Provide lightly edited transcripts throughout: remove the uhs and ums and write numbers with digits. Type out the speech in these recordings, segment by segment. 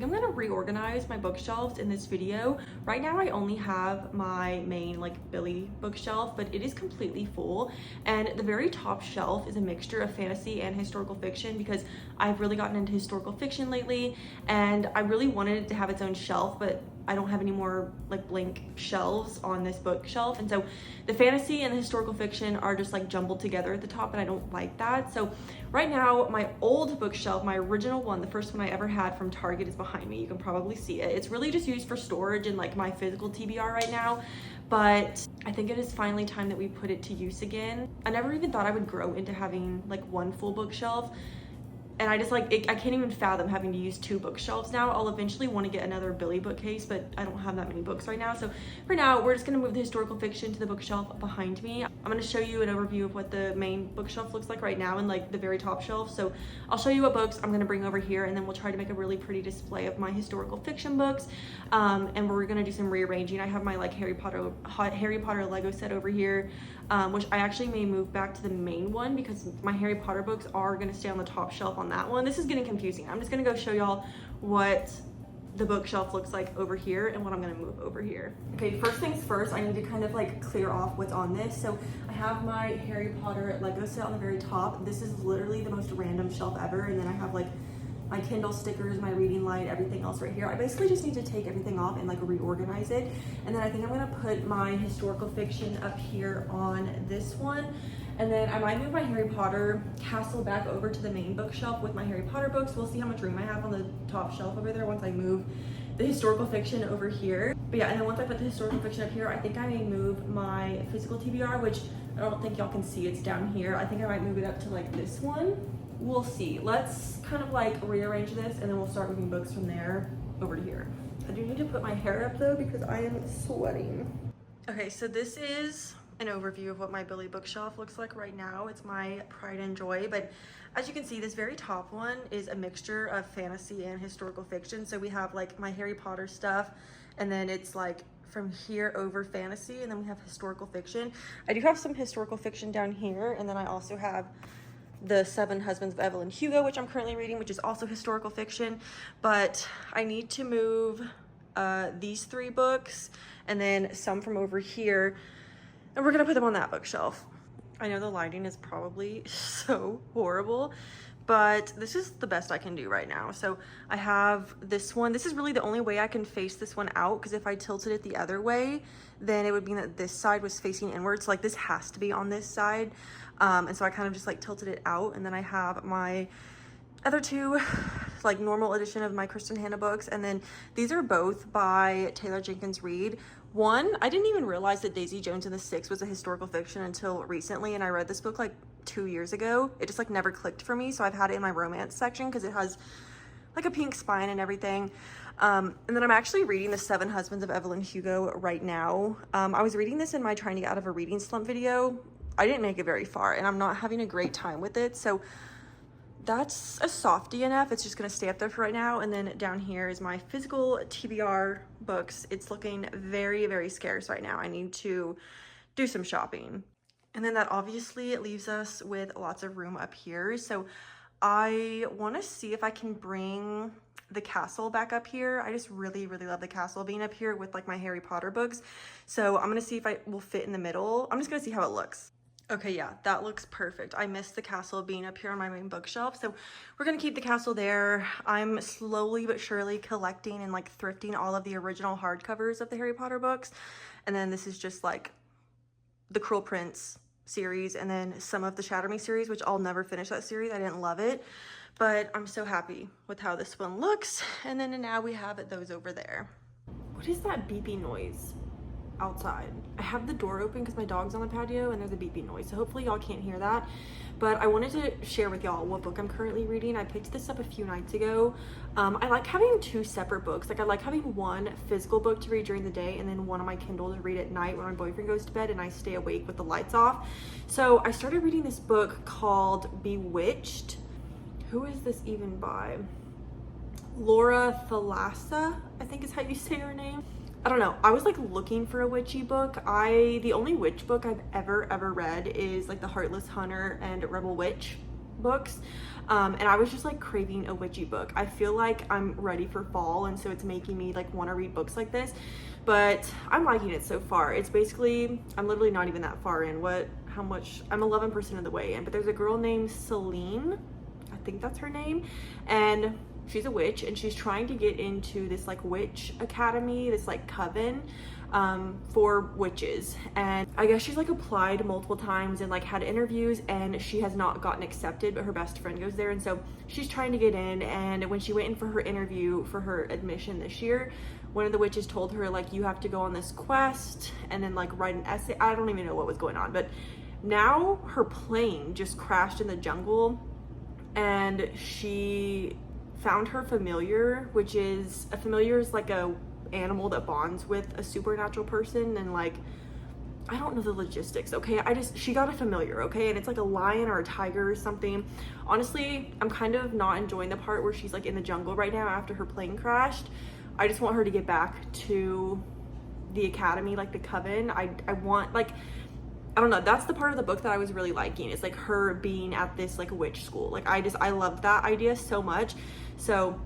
think I'm gonna reorganize my bookshelves in this video. Right now I only have my main like Billy bookshelf, but it is completely full. And the very top shelf is a mixture of fantasy and historical fiction because I've really gotten into historical fiction lately, and I really wanted it to have its own shelf, but I don't have any more like blank shelves on this bookshelf. And so the fantasy and the historical fiction are just like jumbled together at the top, and I don't like that. So right now my old bookshelf, my original one, the first one I ever had from Target, is behind me. You can probably see it. It's really just used for storage and like my physical TBR right now. But I think it is finally time that we put it to use again. I never even thought I would grow into having like one full bookshelf. And I just like, I can't even fathom having to use 2 bookshelves now. I'll eventually want to get another Billy bookcase, but I don't have that many books right now. So for now, we're just going to move the historical fiction to the bookshelf behind me. I'm going to show you an overview of what the main bookshelf looks like right now and like the very top shelf. So I'll show you what books I'm going to bring over here, and then we'll try to make a really pretty display of my historical fiction books. And we're going to do some rearranging. I have my like Harry Potter Lego set over here, which I actually may move back to the main one because my Harry Potter books are going to stay on the top shelf on that one. This is getting confusing. I'm just gonna go show y'all what the bookshelf looks like over here and what I'm gonna move over here. Okay, first things first, I need to kind of like clear off what's on this. So I have my Harry Potter Lego set on the very top. This is literally the most random shelf ever. And then I have like my Kindle stickers, my reading light, everything else right here. I basically just need to take everything off and like reorganize it. And then I think I'm gonna put my historical fiction up here on this one. And then I might move my Harry Potter castle back over to the main bookshelf with my Harry Potter books. We'll see how much room I have on the top shelf over there once I move the historical fiction over here. But yeah, and then once I put the historical fiction up here, I think I may move my physical TBR, which I don't think y'all can see, it's down here. I think I might move it up to like this one. We'll see. Let's kind of like rearrange this, and then we'll start moving books from there over to here. I do need to put my hair up though because I am sweating. Okay, so this is an overview of what my Billy bookshelf looks like right now. It's my pride and joy, but as you can see, this very top one is a mixture of fantasy and historical fiction. So we have like my Harry Potter stuff, and then it's like from here over fantasy, and then we have historical fiction. I do have some historical fiction down here, and then I also have the 7 Husbands of Evelyn Hugo, which I'm currently reading, which is also historical fiction. But I need to move these 3 books and then some from over here, and we're gonna put them on that bookshelf. I know the lighting is probably so horrible, but this is the best I can do right now. So I have this one. This is really the only way I can face this one out, because if I tilted it the other way, then it would mean that this side was facing inwards. So like this has to be on this side. And so I kind of just like tilted it out. And then I have my other 2 like normal edition of my Kristen Hanna books, and then these are both by Taylor Jenkins Reid. One, I didn't even realize that Daisy Jones and the Six was a historical fiction until recently, and I read this book like 2 years ago. It just like never clicked for me, so I've had it in my romance section because it has like a pink spine and everything. And then I'm actually reading the 7 Husbands of Evelyn Hugo right now. I was reading this in my trying to get out of a reading slump video. I didn't make it very far, and I'm not having a great time with it, so that's a softie enough. It's just gonna stay up there for right now. And then down here is my physical TBR books. It's looking very, very scarce right now. I need to do some shopping. And then that obviously leaves us with lots of room up here. So I want to see if I can bring the castle back up here. I just really, really love the castle being up here with like my Harry Potter books. So I'm gonna see if I will fit in the middle. I'm just gonna see how it looks. Okay, yeah, that looks perfect. I missed the castle being up here on my main bookshelf, so we're gonna keep the castle there. I'm slowly but surely collecting and like thrifting all of the original hardcovers of the Harry Potter books. And then this is just like the Cruel Prince series, and then some of the Shatter Me series, which I'll never finish that series. I didn't love it, but I'm so happy with how this one looks. And then now we have those over there. What is that beeping noise outside? I have the door open because my dog's on the patio and there's a beeping noise, so hopefully y'all can't hear that. But I wanted to share with y'all what book I'm currently reading. I picked this up a few nights ago. I like having 2 separate books. Like I like having one physical book to read during the day and then one on my Kindle to read at night when my boyfriend goes to bed and I stay awake with the lights off. So I started reading this book called Bewitched. Who is this even by? Laura Thalassa, I think is how you say her name. I don't know. I was like looking for a witchy book. The only witch book I've ever read is like the Heartless Hunter and Rebel Witch books. And I was just like craving a witchy book. I feel like I'm ready for fall, and so it's making me like want to read books like this, but I'm liking it so far. It's basically, I'm literally not even that far in. How much? I'm 11% of the way in, but there's a girl named Celine, I think that's her name, and she's a witch, and she's trying to get into this like witch academy, this like coven for witches. And I guess she's like applied multiple times and like had interviews, and she has not gotten accepted, but her best friend goes there, and so she's trying to get in. And when she went in for her interview for her admission this year, one of the witches told her like, you have to go on this quest and then like write an essay. I don't even know what was going on, but now her plane just crashed in the jungle, and she found her familiar, which is, a familiar is like a animal that bonds with a supernatural person, and like, I don't know the logistics, okay? She got a familiar, okay? And it's like a lion or a tiger or something. Honestly, I'm kind of not enjoying the part where she's like in the jungle right now after her plane crashed. I just want her to get back to the academy, like the coven. I want, like, I don't know, that's the part of the book that I was really liking. It's like her being at this like witch school. Like I loved that idea so much. So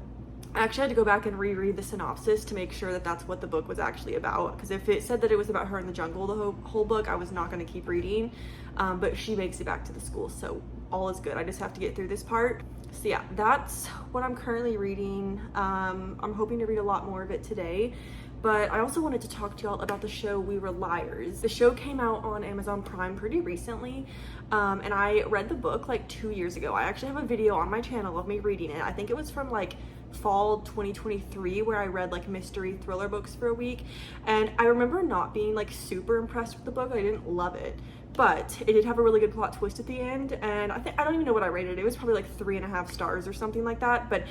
I actually had to go back and reread the synopsis to make sure that that's what the book was actually about, because if it said that it was about her in the jungle the whole book, I was not going to keep reading. But she makes it back to the school, so all is good. I just have to get through this part. So yeah, that's what I'm currently reading. I'm hoping to read a lot more of it today. But I also wanted to talk to y'all about the show We Were Liars. The show came out on Amazon Prime pretty recently, and I read the book like 2 years ago. I actually have a video on my channel of me reading it. I think it was from like fall 2023, where I read like mystery thriller books for a week, and I remember not being like super impressed with the book. I didn't love it, but it did have a really good plot twist at the end, and I don't even know what I rated it. It was probably like 3.5 stars or something like that. But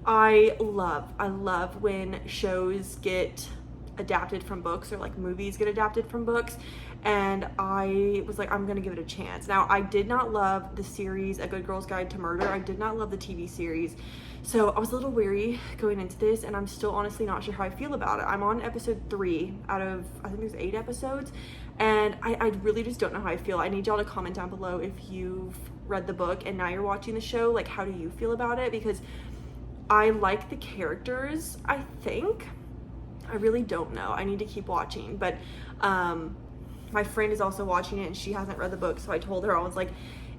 I love when shows get adapted from books, or like movies get adapted from books, and I was like, I'm gonna give it a chance. Now, I did not love the series A Good Girl's Guide to Murder. I did not love the TV series, so I was a little weary going into this, and I'm still honestly not sure how I feel about it. I'm on episode 3 out of, I think there's 8 episodes, and I really just don't know how I feel. I need y'all to comment down below if you've read the book and now you're watching the show. Like, how do you feel about it? Because I like the characters, I think. I really don't know. I need to keep watching. But my friend is also watching it, and she hasn't read the book, so I told her, I was like,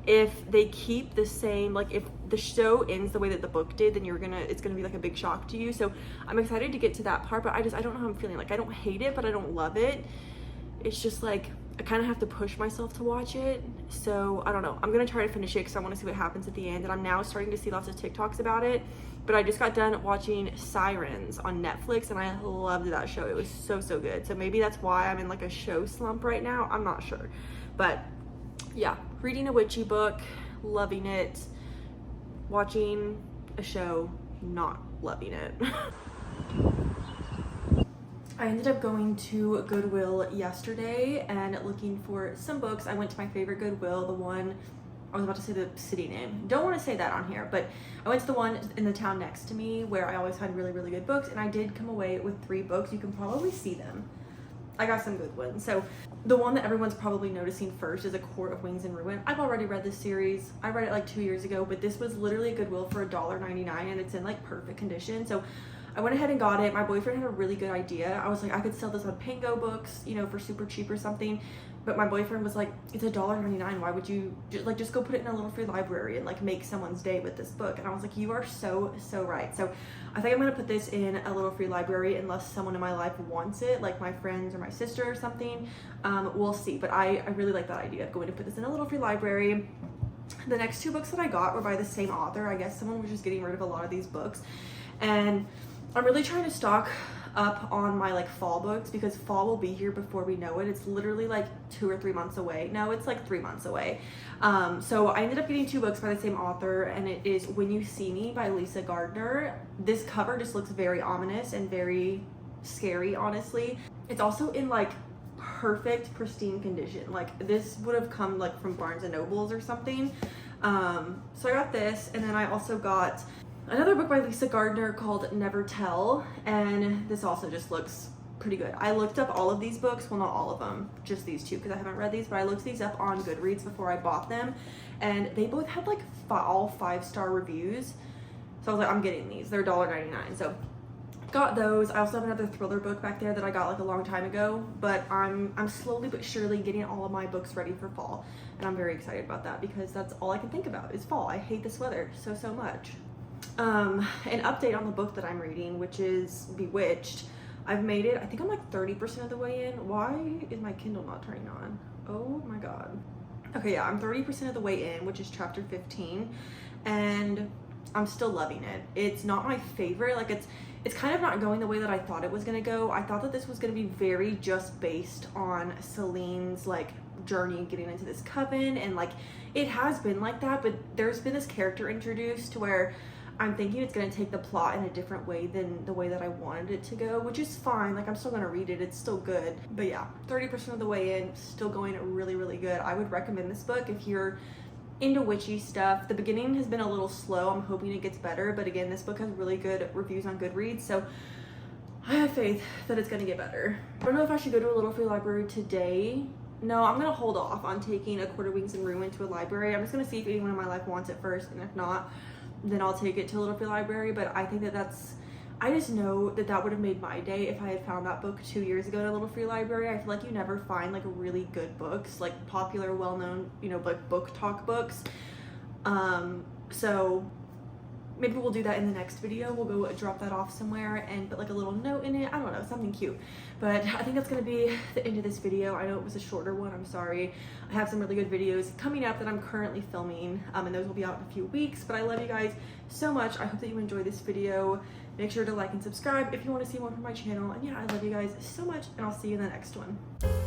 if they keep the same, like if the show ends the way that the book did, then it's gonna be like a big shock to you. So I'm excited to get to that part, but I don't know how I'm feeling. Like, I don't hate it, but I don't love it. It's just like, I kind of have to push myself to watch it. So I don't know. I'm gonna try to finish it because I want to see what happens at the end, and I'm now starting to see lots of TikToks about it. But I just got done watching Sirens on Netflix, and I loved that show. It was so good. So maybe that's why I'm in like a show slump right now. I'm not sure. But yeah, reading a witchy book, loving it. Watching a show, not loving it. I ended up going to Goodwill yesterday and looking for some books. I went to my favorite Goodwill, the one, I was about to say the city name. Don't want to say that on here, but I went to the one in the town next to me where I always had really good books, and I did come away with 3 books. You can probably see them. I got some good ones. So the one that everyone's probably noticing first is A Court of Wings and Ruin. I've already read this series. I read it like 2 years ago, but this was literally a Goodwill for $1.99, and it's in like perfect condition. So I went ahead and got it. My boyfriend had a really good idea. I was like, I could sell this on Pango Books, you know, for super cheap or something. But my boyfriend was like, it's $1.99. Why would you just go put it in a little free library and like make someone's day with this book? And I was like, you are so right. So I think I'm gonna put this in a little free library unless someone in my life wants it, like my friends or my sister or something. We'll see. But I really like that idea of going to put this in a little free library. The next 2 books that I got were by the same author. I guess someone was just getting rid of a lot of these books. And I'm really trying to stock up on my like fall books, because fall will be here before we know it. It's literally like 2 or 3 months away. No, it's like 3 months away. So I ended up getting 2 books by the same author, and it is When You See Me by Lisa Gardner. This cover just looks very ominous and very scary, honestly. It's also in like perfect pristine condition. Like, this would have come like from Barnes and Nobles or something. So I got this, and then I also got another book by Lisa Gardner called Never Tell, and this also just looks pretty good. I looked up all of these books, well, not all of them, just these two, because I haven't read these, but I looked these up on Goodreads before I bought them, and they both had like all 5-star reviews. So I was like, I'm getting these. They're $1.99. So got those. I also have another thriller book back there that I got like a long time ago, but I'm slowly but surely getting all of my books ready for fall, and I'm very excited about that because that's all I can think about is fall. I hate this weather so much. An update on the book that I'm reading, which is Bewitched. I've made it, I think I'm like 30% of the way in. Why is my Kindle not turning on? Oh my god. Okay, yeah, I'm 30% of the way in, which is chapter 15, and I'm still loving it. It's not my favorite. Like, it's kind of not going the way that I thought it was gonna go. I thought that this was gonna be very just based on Celine's like journey getting into this coven, and like it has been like that, but there's been this character introduced to where I'm thinking it's gonna take the plot in a different way than the way that I wanted it to go, which is fine. Like, I'm still gonna read it, it's still good. But yeah, 30% of the way in, still going really good. I would recommend this book if you're into witchy stuff. The beginning has been a little slow. I'm hoping it gets better, but again, this book has really good reviews on Goodreads, so I have faith that it's gonna get better. I don't know if I should go to a Little Free Library today. No, I'm gonna hold off on taking A Quarter Wings and Ruin to a library. I'm just gonna see if anyone in my life wants it first, and if not, then I'll take it to a Little Free Library. But I think I just know that would have made my day if I had found that book 2 years ago at a Little Free Library. I feel like you never find like really good books, like popular, well-known, you know, like book talk books. So maybe we'll do that in the next video. We'll go drop that off somewhere and put like a little note in it. I don't know, something cute. But I think that's gonna be the end of this video. I know it was a shorter one, I'm sorry. I have some really good videos coming up that I'm currently filming, and those will be out in a few weeks. But I love you guys so much. I hope that you enjoyed this video. Make sure to like and subscribe if you want to see more from my channel. And yeah, I love you guys so much, and I'll see you in the next one.